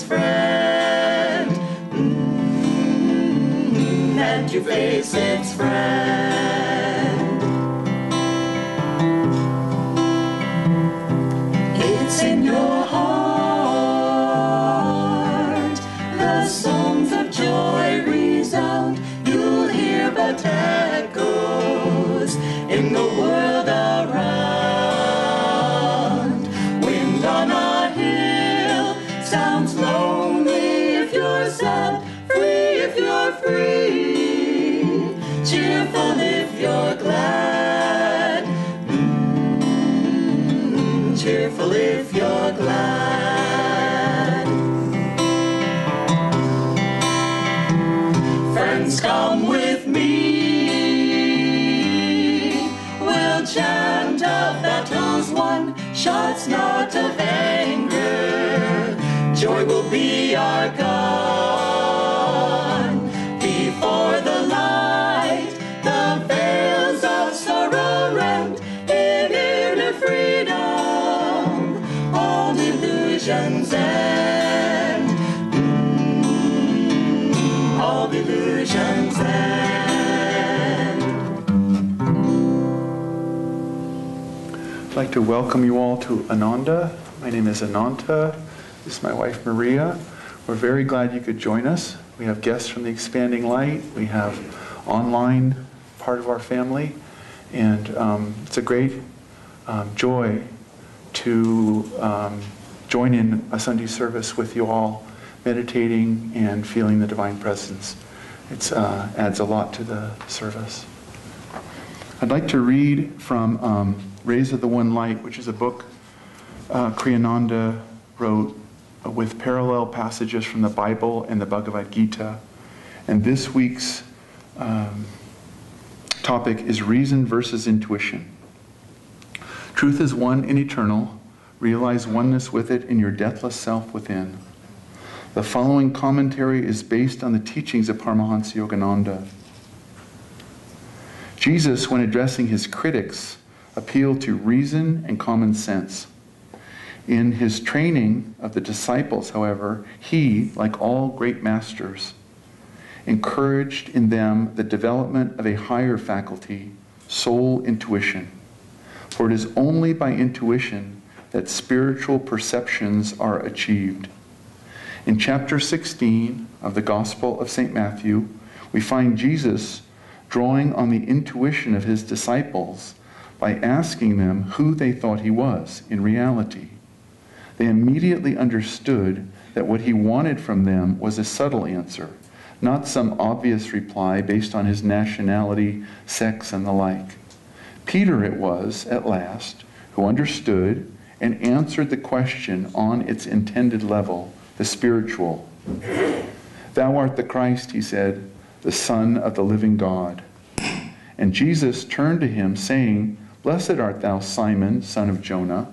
friend, and you face its friend. It's in your heart, the songs of joy resound. You'll hear but echoes in the world around. Wind on a hill sounds lonely if you're sad, free if you're free, cheerful if you're glad, cheerful if you're glad. Friends, come with me, we'll chant of battles won, shots not of anger, joy will be our gun. Before the light, the veils of sorrow rend, in inner freedom, all illusions end. All illusions end. I'd like to welcome you all to Ananda. My name is Ananda. This is my wife Maria. We're very glad you could join us. We have guests from the Expanding Light. We have online part of our family. And it's a great joy to join in a Sunday service with you all, meditating and feeling the divine presence. It adds a lot to the service. I'd like to read from Rays of the One Light, which is a book Kriyananda wrote with parallel passages from the Bible and the Bhagavad Gita. And this week's topic is reason versus intuition. Truth is one and eternal. Realize oneness with it in your deathless self within. The following commentary is based on the teachings of Paramhansa Yogananda. Jesus, when addressing his critics, appealed to reason and common sense. In his training of the disciples, however, he, like all great masters, encouraged in them the development of a higher faculty, soul intuition. For it is only by intuition that spiritual perceptions are achieved. In chapter 16 of the Gospel of St. Matthew, we find Jesus drawing on the intuition of his disciples by asking them who they thought he was in reality. They immediately understood that what he wanted from them was a subtle answer, not some obvious reply based on his nationality, sex, and the like. Peter it was, at last, who understood and answered the question on its intended level, the spiritual. Thou art the Christ, he said, the Son of the living God. And Jesus turned to him, saying, Blessed art thou, Simon, son of Jonah,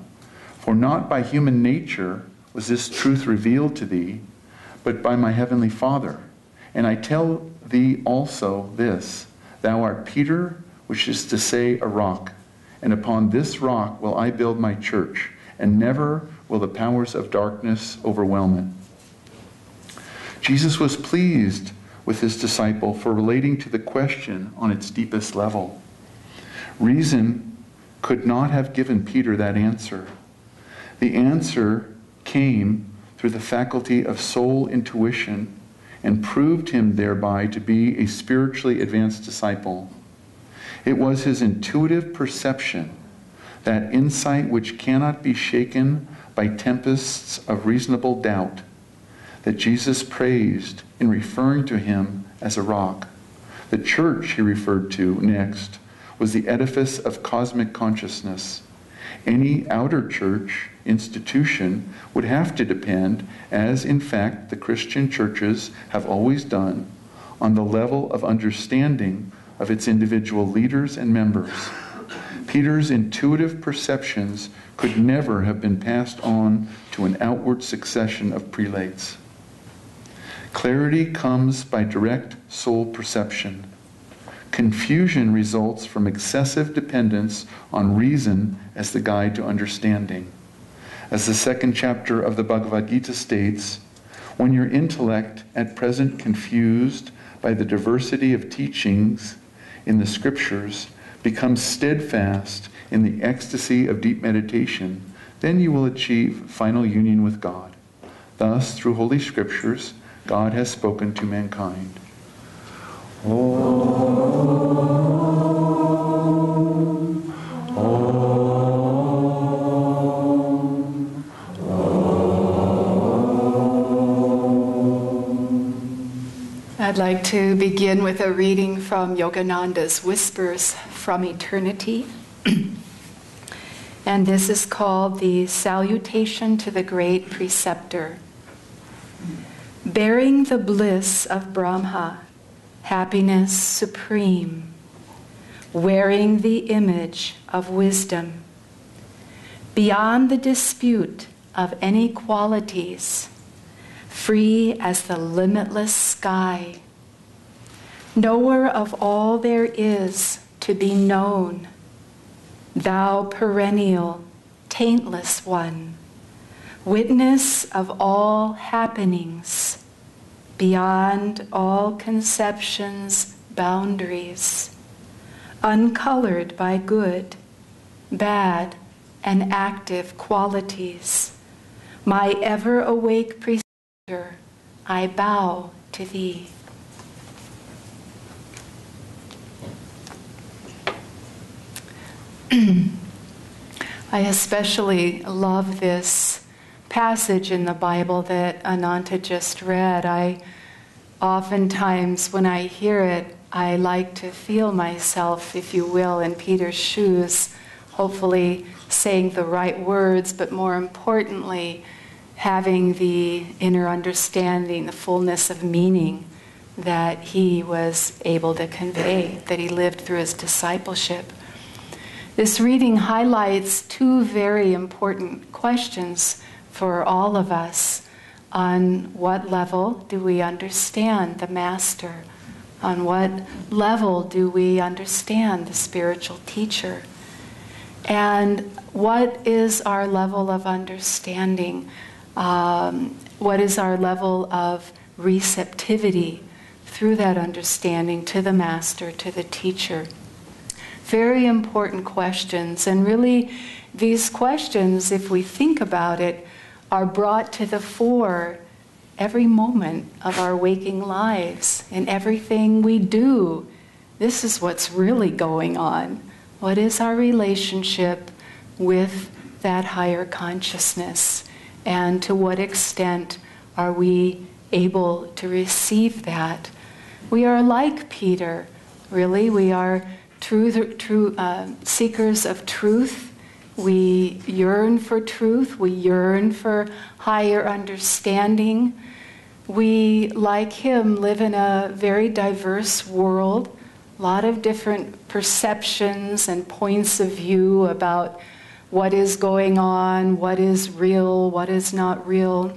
for not by human nature was this truth revealed to thee, but by my heavenly Father. And I tell thee also this, thou art Peter, which is to say, a rock, and upon this rock will I build my church, and never will the powers of darkness overwhelm it. Jesus was pleased with his disciple for relating to the question on its deepest level. Reason could not have given Peter that answer. The answer came through the faculty of soul intuition and proved him thereby to be a spiritually advanced disciple. It was his intuitive perception, that insight which cannot be shaken by tempests of reasonable doubt, that Jesus praised in referring to him as a rock. The church he referred to next was the edifice of cosmic consciousness. Any outer church institution would have to depend, as in fact the Christian churches have always done, on the level of understanding of its individual leaders and members. Peter's intuitive perceptions could never have been passed on to an outward succession of prelates. Clarity comes by direct soul perception. Confusion results from excessive dependence on reason as the guide to understanding. As the second chapter of the Bhagavad Gita states, When your intellect, at present confused by the diversity of teachings in the scriptures, becomes steadfast in the ecstasy of deep meditation, then you will achieve final union with God. Thus, through Holy Scriptures, God has spoken to mankind. I'd like to begin with a reading from Yogananda's Whispers from Eternity. And this is called the Salutation to the Great Preceptor. Bearing the bliss of Brahma, happiness supreme, wearing the image of wisdom, beyond the dispute of any qualities, free as the limitless sky, knower of all there is to be known, thou perennial, taintless one, witness of all happenings, beyond all conceptions' boundaries, uncolored by good, bad, and active qualities, my ever-awake preceptor, I bow to thee. I especially love this passage in the Bible that Ananda just read. I oftentimes, when I hear it, I like to feel myself, if you will, in Peter's shoes, hopefully saying the right words, but more importantly, having the inner understanding, the fullness of meaning that he was able to convey, that he lived through his discipleship. This reading highlights two very important questions for all of us. On what level do we understand the Master? On what level do we understand the spiritual teacher? And what is our level of understanding? What is our level of receptivity through that understanding to the Master, to the teacher? Very important questions. And really, these questions, if we think about it, are brought to the fore every moment of our waking lives. In everything we do, this is what's really going on. What is our relationship with that higher consciousness? And to what extent are we able to receive that? We are like Peter, really. We are true seekers of truth. We yearn for truth. We yearn for higher understanding. We, like him, live in a very diverse world, a lot of different perceptions and points of view about what is going on, what is real, what is not real.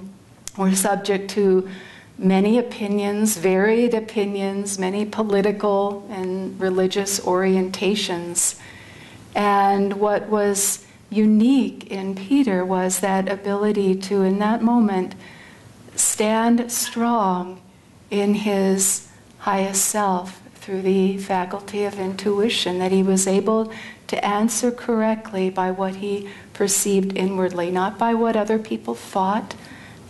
We're subject to many opinions, varied opinions, many political and religious orientations. And what was unique in Peter was that ability to, in that moment, stand strong in his highest self through the faculty of intuition, that he was able to answer correctly by what he perceived inwardly, not by what other people thought,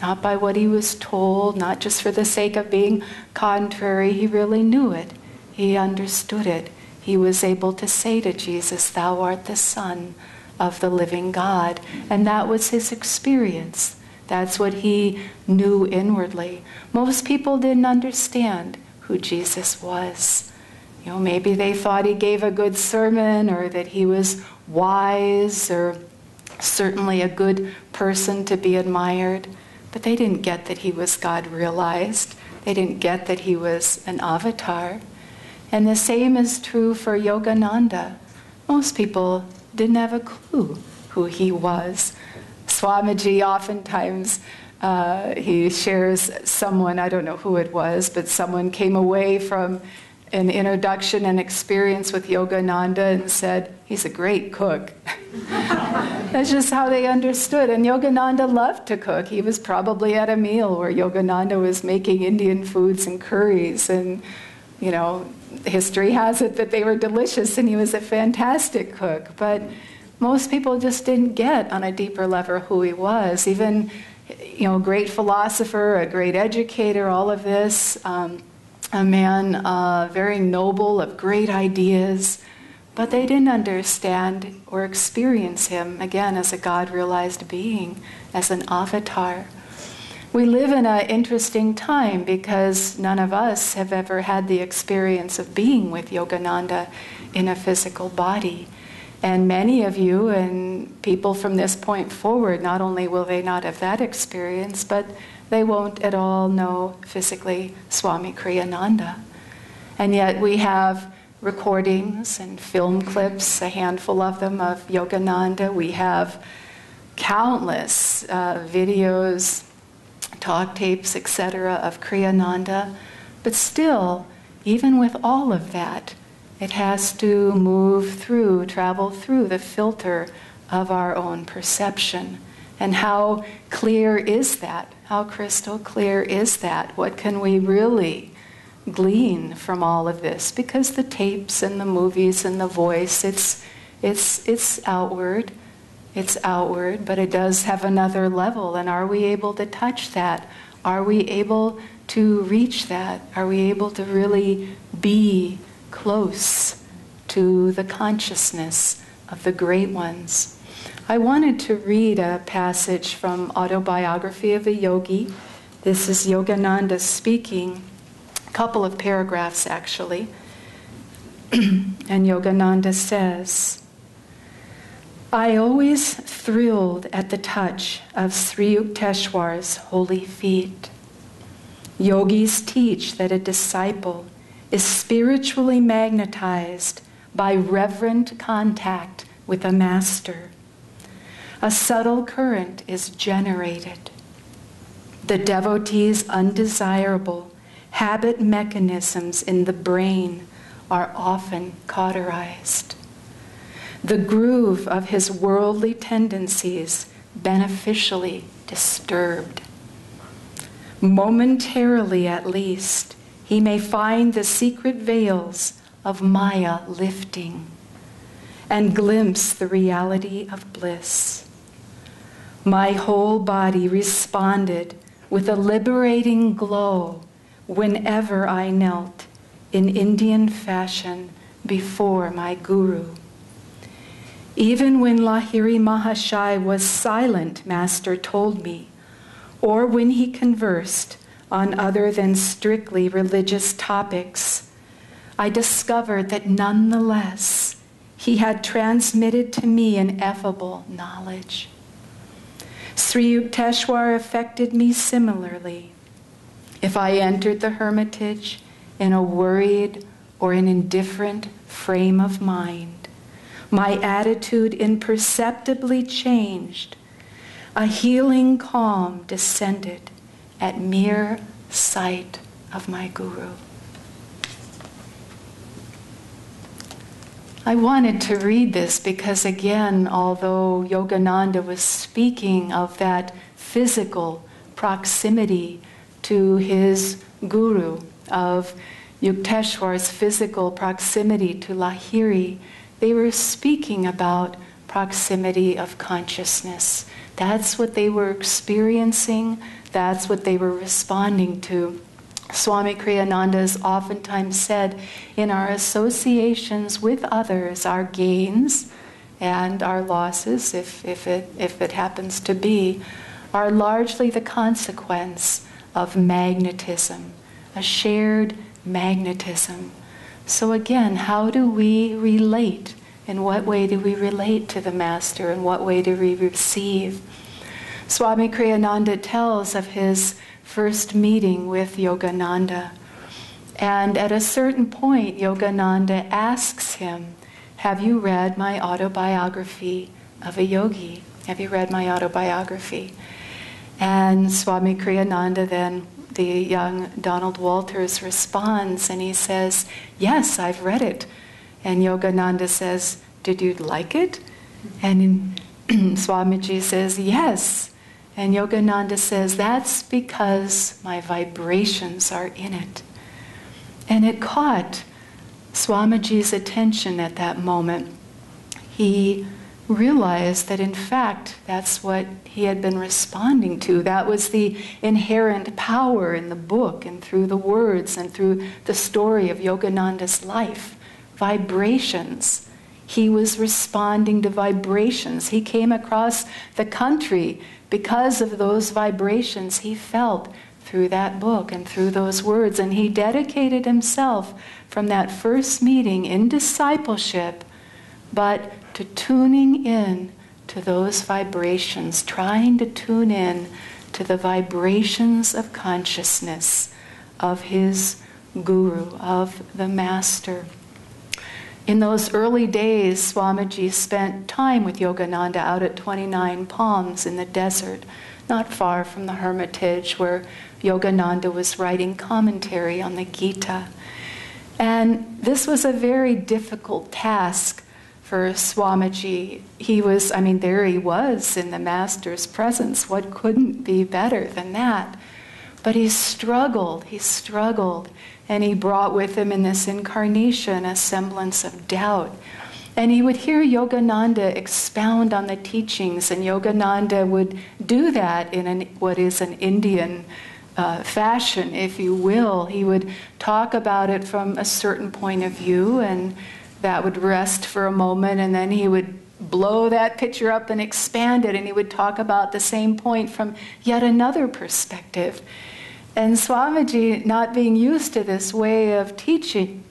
not by what he was told, not just for the sake of being contrary. He really knew it. He understood it. He was able to say to Jesus, "Thou art the Son of the living God." And that was his experience. That's what he knew inwardly. Most people didn't understand who Jesus was. You know, maybe they thought he gave a good sermon, or that he was wise, or certainly a good person to be admired. But they didn't get that he was God realized. They didn't get that he was an avatar. And the same is true for Yogananda. Most people didn't have a clue who he was. Swamiji oftentimes, he shares someone, I don't know who it was, but someone came away from an introduction and experience with Yogananda and said, he's a great cook. That's just how they understood. And Yogananda loved to cook. He was probably at a meal where Yogananda was making Indian foods and curries. And, you know, history has it that they were delicious and he was a fantastic cook. But most people just didn't get on a deeper level who he was. Even, you know, a great philosopher, a great educator, all of this, a man very noble, of great ideas, but they didn't understand or experience him, again, as a God-realized being, as an avatar. We live in an interesting time because none of us have ever had the experience of being with Yogananda in a physical body. And many of you and people from this point forward, not only will they not have that experience, but they won't at all know physically Swami Kriyananda. And yet we have recordings and film clips, a handful of them, of Yogananda. We have countless videos, talk tapes, etc., of Kriyananda. But still, even with all of that, it has to travel through the filter of our own perception. And how clear is that? How crystal clear is that? What can we really glean from all of this? Because the tapes and the movies and the voice, it's outward. It's outward, but it does have another level. And are we able to touch that? Are we able to reach that? Are we able to really be close to the consciousness of the great ones? I wanted to read a passage from Autobiography of a Yogi. This is Yogananda speaking, a couple of paragraphs actually. And Yogananda says, I always thrilled at the touch of Sri Yukteswar's holy feet. Yogis teach that a disciple is spiritually magnetized by reverent contact with a master. A subtle current is generated. The devotee's undesirable habit mechanisms in the brain are often cauterized. The groove of his worldly tendencies beneficially disturbed. Momentarily at least, he may find the secret veils of Maya lifting and glimpse the reality of bliss. My whole body responded with a liberating glow whenever I knelt in Indian fashion before my guru. Even when Lahiri Mahashai was silent, Master told me, or when he conversed on other than strictly religious topics, I discovered that nonetheless he had transmitted to me ineffable knowledge. Sri Yukteswar affected me similarly. If I entered the hermitage in a worried or an indifferent frame of mind, my attitude imperceptibly changed. A healing calm descended at mere sight of my guru. I wanted to read this because, again, although Yogananda was speaking of that physical proximity to his guru, of Yukteswar's physical proximity to Lahiri, they were speaking about proximity of consciousness. That's what they were experiencing. That's what they were responding to. Swami Kriyananda has oftentimes said, in our associations with others, our gains and our losses, if it happens to be, are largely the consequence of magnetism, a shared magnetism. So again, how do we relate? In what way do we relate to the Master? In what way do we receive? Swami Kriyananda tells of his first meeting with Yogananda. And at a certain point, Yogananda asks him, have you read my autobiography of a yogi? Have you read my autobiography? And Swami Kriyananda then the young Donald Walters responds and he says, "Yes, I've read it." And Yogananda says, "Did you like it?" And Swamiji says, "Yes." And Yogananda says, "That's because my vibrations are in it." And it caught Swamiji's attention at that moment. He realized that in fact that's what he had been responding to. That was the inherent power in the book and through the words and through the story of Yogananda's life. Vibrations. He was responding to vibrations. He came across the country because of those vibrations he felt through that book and through those words. And he dedicated himself from that first meeting in discipleship, but to tuning in to those vibrations, trying to tune in to the vibrations of consciousness of his guru, of the master. In those early days, Swamiji spent time with Yogananda out at 29 Palms in the desert, not far from the hermitage where Yogananda was writing commentary on the Gita. And this was a very difficult task for Swamiji. There he was in the Master's presence. What couldn't be better than that? But he struggled, and he brought with him in this incarnation a semblance of doubt. And he would hear Yogananda expound on the teachings, and Yogananda would do that in what is an Indian fashion, if you will. He would talk about it from a certain point of view, and that would rest for a moment, and then he would blow that picture up and expand it, and he would talk about the same point from yet another perspective. And Swamiji, not being used to this way of teaching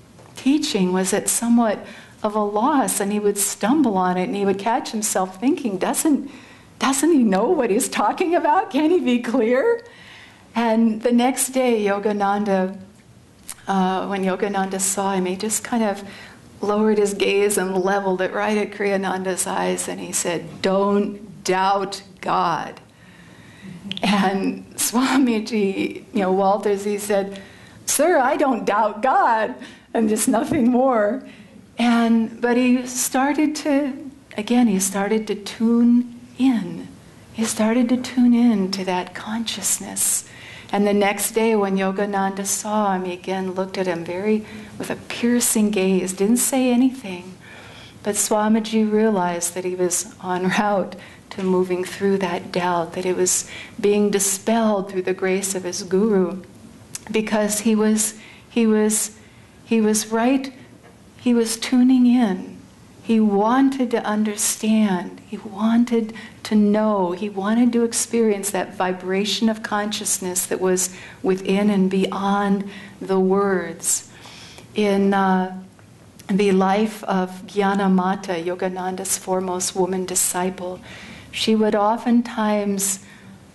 was at somewhat of a loss, and he would stumble on it, and he would catch himself thinking, doesn't he know what he's talking about? Can't he be clear? And the next day, Yogananda, when Yogananda saw him, he just kind of lowered his gaze and leveled it right at Kriyananda's eyes, and he said, "Don't doubt God." And Swamiji, Walters, he said, "Sir, I don't doubt God," and just nothing more. But he started to tune in. He started to tune in to that consciousness. And the next day when Yogananda saw him, he again looked at him with a piercing gaze, didn't say anything. But Swamiji realized that he was en route to moving through that doubt, that it was being dispelled through the grace of his guru, because he was tuning in. He wanted to understand. He wanted to know. He wanted to experience that vibration of consciousness that was within and beyond the words. In the life of Gyanamata, Yogananda's foremost woman disciple, she would oftentimes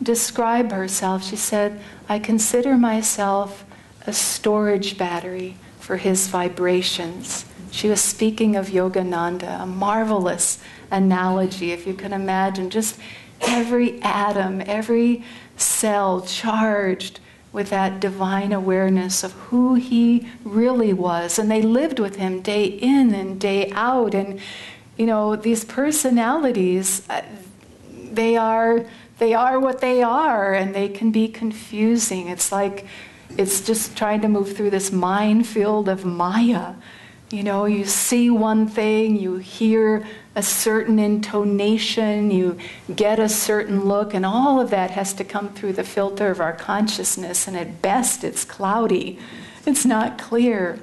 describe herself. She said, "I consider myself a storage battery for his vibrations." She was speaking of Yogananda, a marvelous analogy, if you can imagine, just every atom, every cell charged with that divine awareness of who he really was. And they lived with him day in and day out. And, these personalities, they are what they are, and they can be confusing. It's just trying to move through this minefield of Maya. You see one thing, you hear a certain intonation, you get a certain look, and all of that has to come through the filter of our consciousness, and at best it's cloudy. It's not clear.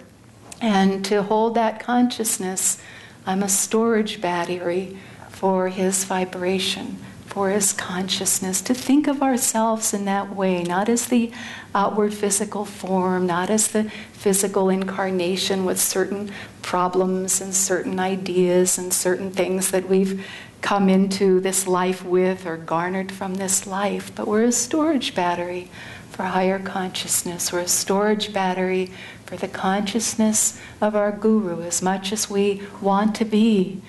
And to hold that consciousness, I'm a storage battery for his vibration, for his consciousness, to think of ourselves in that way, not as the outward physical form, not as the physical incarnation with certain problems and certain ideas and certain things that we've come into this life with or garnered from this life, but we're a storage battery for higher consciousness. We're a storage battery for the consciousness of our guru as much as we want to be.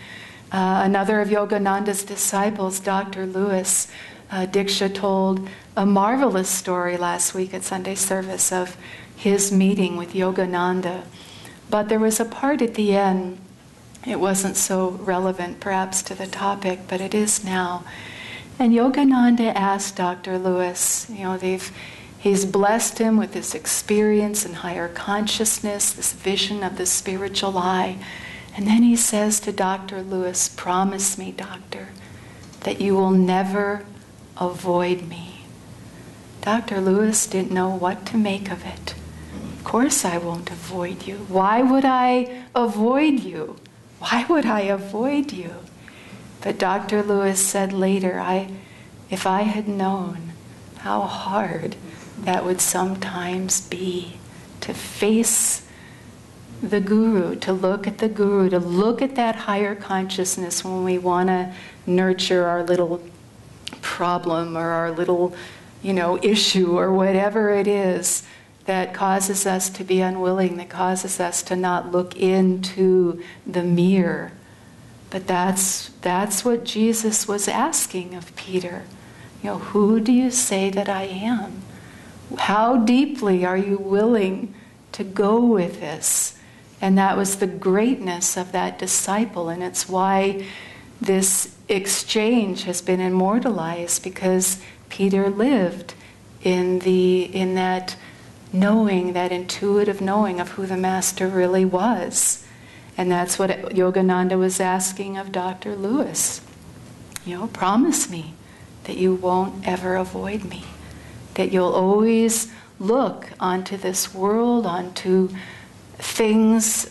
Another of Yogananda's disciples, Dr. Lewis, Diksha told a marvelous story last week at Sunday service of his meeting with Yogananda. But there was a part at the end, it wasn't so relevant perhaps to the topic, but it is now. And Yogananda asked Dr. Lewis, he's blessed him with this experience in higher consciousness, this vision of the spiritual eye. And then he says to Dr. Lewis, "Promise me, doctor, that you will never avoid me." Dr. Lewis didn't know what to make of it. "Of course I won't avoid you. Why would I avoid you? Why would I avoid you?" But Dr. Lewis said later, if I had known how hard that would sometimes be to face the Guru, to look at the Guru, to look at that higher consciousness when we want to nurture our little problem or our little, issue or whatever it is that causes us to be unwilling, that causes us to not look into the mirror. But that's what Jesus was asking of Peter. Who do you say that I am? How deeply are you willing to go with this? And that was the greatness of that disciple, and it's why this exchange has been immortalized, because Peter lived in that knowing, that intuitive knowing of who the Master really was. And that's what Yogananda was asking of Dr. Lewis. Promise me that you won't ever avoid me, that you'll always look onto this world, onto things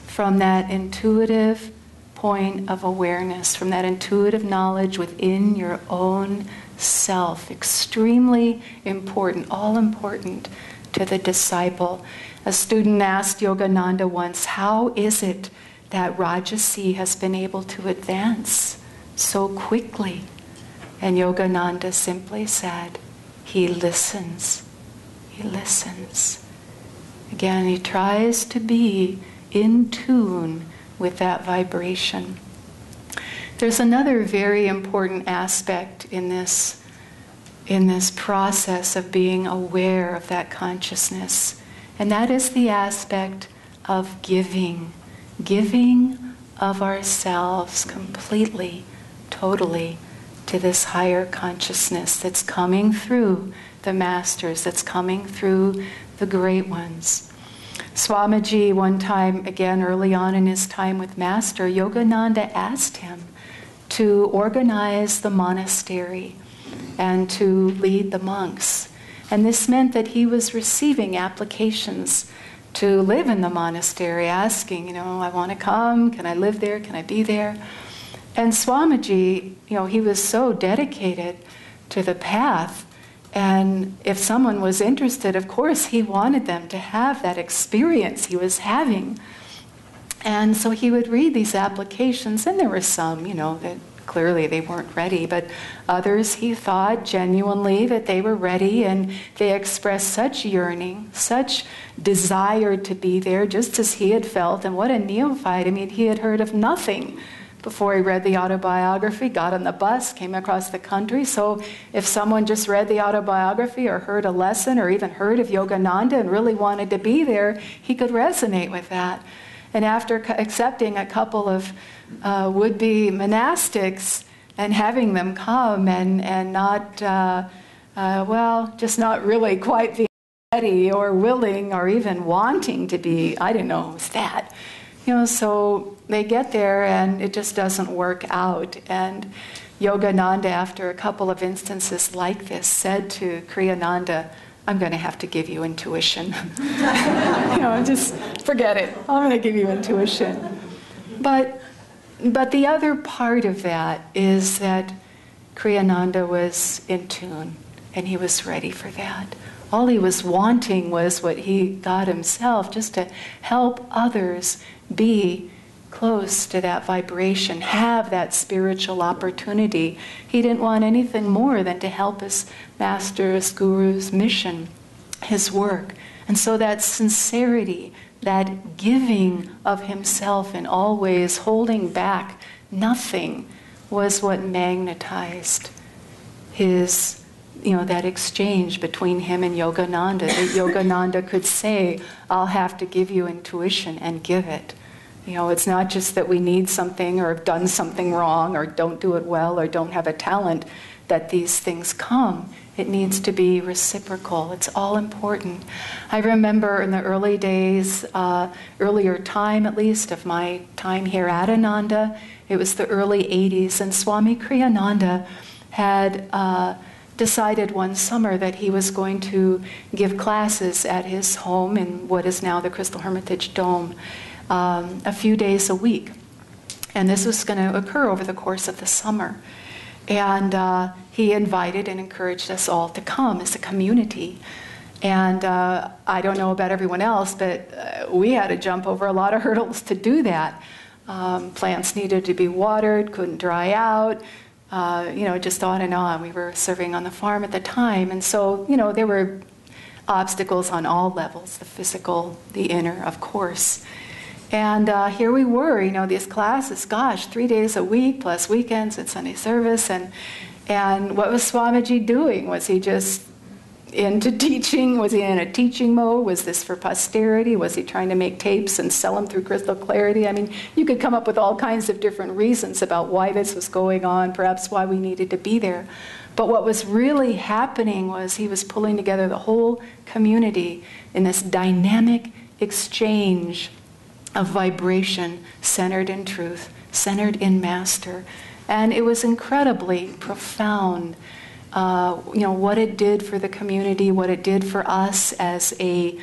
from that intuitive point of awareness, from that intuitive knowledge within your own self. Extremely important, all important to the disciple. A student asked Yogananda once, how is it that Rajasi has been able to advance so quickly? And Yogananda simply said, he listens. He listens. Again, he tries to be in tune with that vibration. There's another very important aspect in this process of being aware of that consciousness, and that is the aspect of giving of ourselves completely, totally, to this higher consciousness that's coming through the masters, that's coming through the great ones. Swamiji, one time, again early on in his time with Master, Yogananda asked him to organize the monastery and to lead the monks. And this meant that he was receiving applications to live in the monastery, asking, I want to come, can I live there, can I be there? And Swamiji, he was so dedicated to the path, and if someone was interested, of course, he wanted them to have that experience he was having. And so he would read these applications, and there were some, that clearly they weren't ready, but others he thought genuinely that they were ready, and they expressed such yearning, such desire to be there, just as he had felt. And what a neophyte. He had heard of nothing before he read the autobiography, got on the bus, came across the country. So if someone just read the autobiography or heard a lesson or even heard of Yogananda and really wanted to be there, he could resonate with that. And after accepting a couple of would-be monastics and having them come and not, just not really quite being ready or willing or even wanting to be, I didn't know who was that. So they get there and it just doesn't work out. And Yogananda, after a couple of instances like this, said to Kriyananda, I'm going to have to give you intuition. Just forget it. I'm going to give you intuition. But the other part of that is that Kriyananda was in tune and he was ready for that. All he was wanting was what he got himself, just to help others be close to that vibration, have that spiritual opportunity. He didn't want anything more than to help his master's, guru's mission, his work. And so that sincerity, that giving of himself and always holding back nothing, was what magnetized his, that exchange between him and Yogananda, that Yogananda could say, I'll have to give you intuition, and give it. It's not just that we need something or have done something wrong or don't do it well or don't have a talent that these things come. It needs to be reciprocal. It's all important. I remember in the early days, earlier time at least, of my time here at Ananda, it was the early 80s, and Swami Kriyananda had decided one summer that he was going to give classes at his home in what is now the Crystal Hermitage Dome a few days a week. And this was going to occur over the course of the summer. And he invited and encouraged us all to come as a community. And I don't know about everyone else, but we had to jump over a lot of hurdles to do that. Plants needed to be watered, couldn't dry out, just on and on. We were serving on the farm at the time. And so, there were obstacles on all levels, the physical, the inner, of course. And here we were, these classes, 3 days a week, plus weekends and Sunday service. And what was Swamiji doing? Was he just into teaching? Was he in a teaching mode? Was this for posterity? Was he trying to make tapes and sell them through Crystal Clarity? I mean, you could come up with all kinds of different reasons about why this was going on, perhaps why we needed to be there. But what was really happening was he was pulling together the whole community in this dynamic exchange of vibration centered in truth, centered in Master. And it was incredibly profound, what it did for the community, what it did for us as a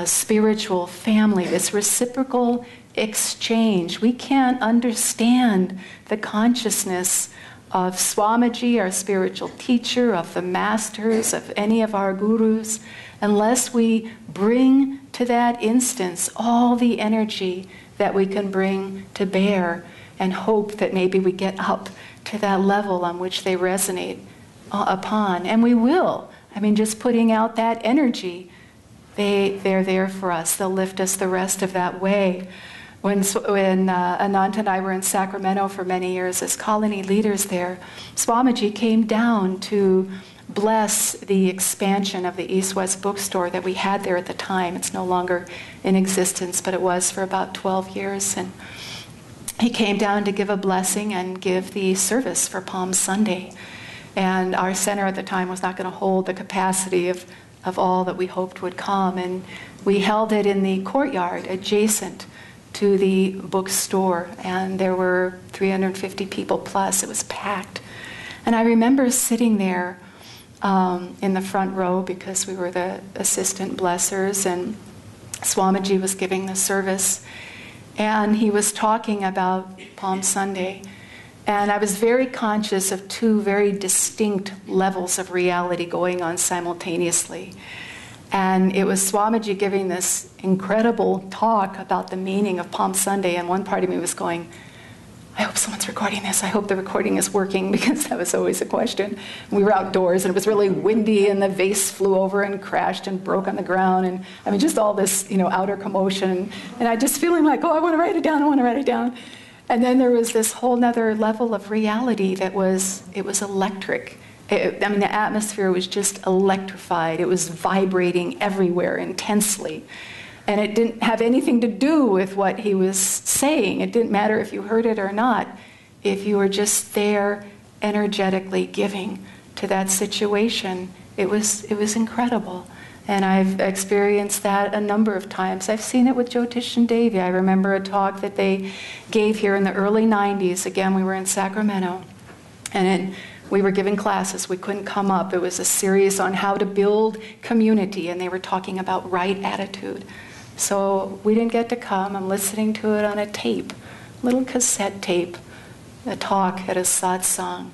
spiritual family, this reciprocal exchange. We can't understand the consciousness of Swamiji, our spiritual teacher, of the masters, of any of our gurus, unless we bring to that instance all the energy that we can bring to bear and hope that maybe we get up to that level on which they resonate upon. And we will. I mean, just putting out that energy, they're there for us. They'll lift us the rest of that way. When Ananda and I were in Sacramento for many years as colony leaders there, Swamiji came down to bless the expansion of the East-West bookstore that we had there at the time. It's no longer in existence, but it was for about 12 years. And he came down to give a blessing and give the service for Palm Sunday. And our center at the time was not going to hold the capacity of all that we hoped would come. And we held it in the courtyard adjacent to the bookstore. And there were 350 people plus. It was packed. And I remember sitting there in the front row because we were the assistant blessers, and Swamiji was giving the service, and he was talking about Palm Sunday. And I was very conscious of two very distinct levels of reality going on simultaneously. And it was Swamiji giving this incredible talk about the meaning of Palm Sunday, and one part of me was going, I hope someone's recording this. I hope the recording is working, because that was always a question. We were outdoors, and it was really windy, and the vase flew over and crashed and broke on the ground, and I mean, just all this, outer commotion. And I just feeling like, I want to write it down. And then there was this whole nother level of reality that was electric. The atmosphere was just electrified. It was vibrating everywhere intensely. And it didn't have anything to do with what he was saying. It didn't matter if you heard it or not. If you were just there energetically giving to that situation, it was incredible. And I've experienced that a number of times. I've seen it with Jyotish and Devi. I remember a talk that they gave here in the early 90s. Again, we were in Sacramento. And we were giving classes. We couldn't come up. It was a series on how to build community. And they were talking about right attitude. So we didn't get to come. I'm listening to it on a tape, little cassette tape, a talk at a satsang.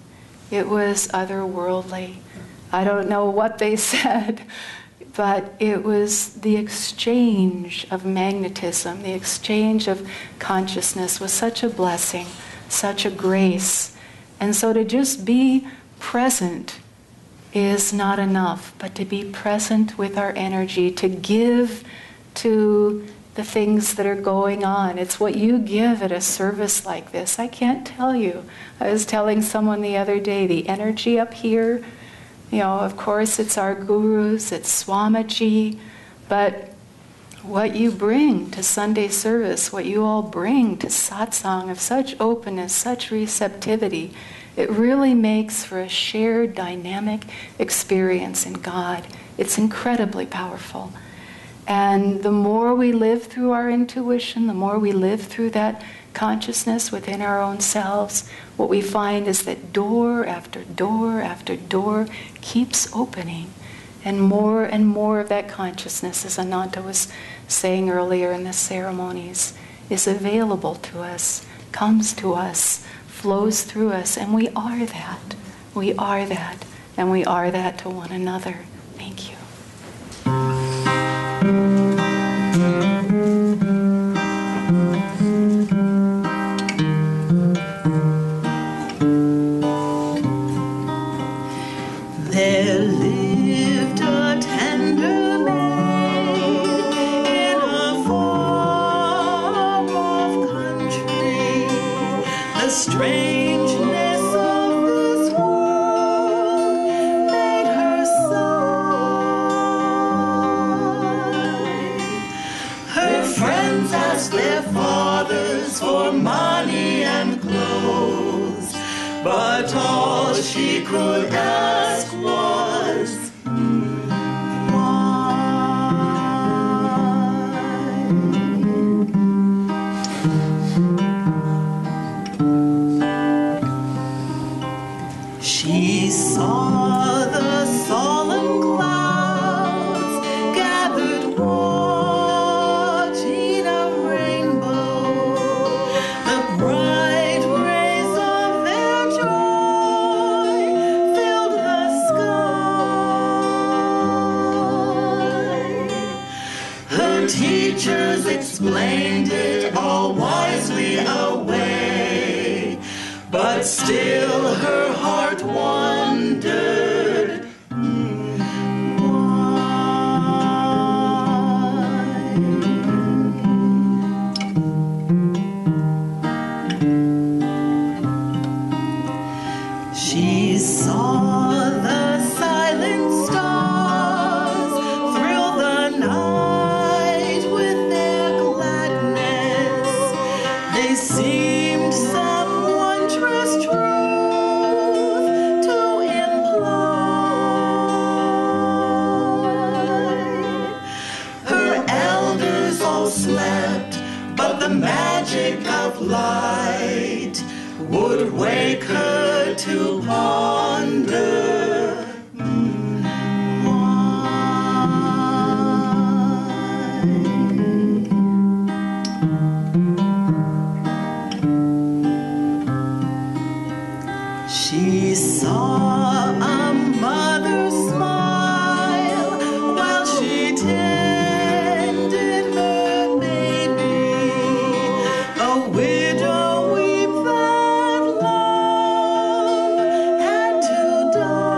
It was otherworldly. I don't know what they said, but it was the exchange of magnetism, the exchange of consciousness was such a blessing, such a grace. And so to just be present is not enough, but to be present with our energy, to give to the things that are going on. It's what you give at a service like this. I can't tell you. I was telling someone the other day, the energy up here, of course it's our gurus, it's Swamiji, but what you bring to Sunday service, what you all bring to satsang of such openness, such receptivity, it really makes for a shared dynamic experience in God. It's incredibly powerful. And the more we live through our intuition, the more we live through that consciousness within our own selves, what we find is that door after door after door keeps opening. And more of that consciousness, as Ananda was saying earlier in the ceremonies, is available to us, comes to us, flows through us, and we are that. We are that, and we are that to one another. Thank you. There lived a tender maid in a far-off country. The strangeness of this world made her sigh. Her friends asked their fathers for money and clothes, but all she could ask was, why? She saw the solemn clouds gathered watching a rainbow, the bright rays of their joy filled the sky. Her teachers explained it all wisely away, but still her heart wondered, why? She saw the silent stars thrill the night with their gladness. They seemed some wondrous truth to imply. Her elders all slept, but the magic of light would wake her to ponder, why? She saw a mother smile while she tended her baby, a widow weep that love had to die.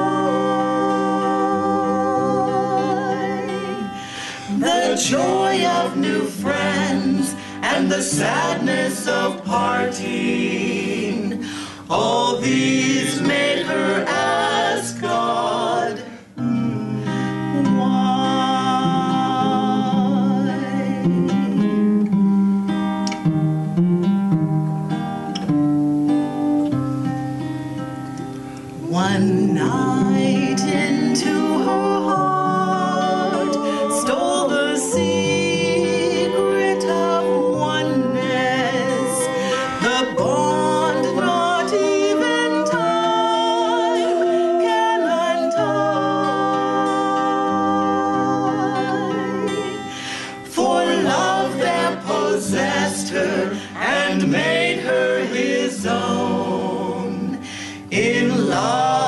The joy of new friends and the sadness of parting, all these made her ask God, why? One night into her heart stole the secret of oneness, the bond not even time can untie. For love there possessed her and made her his own. In love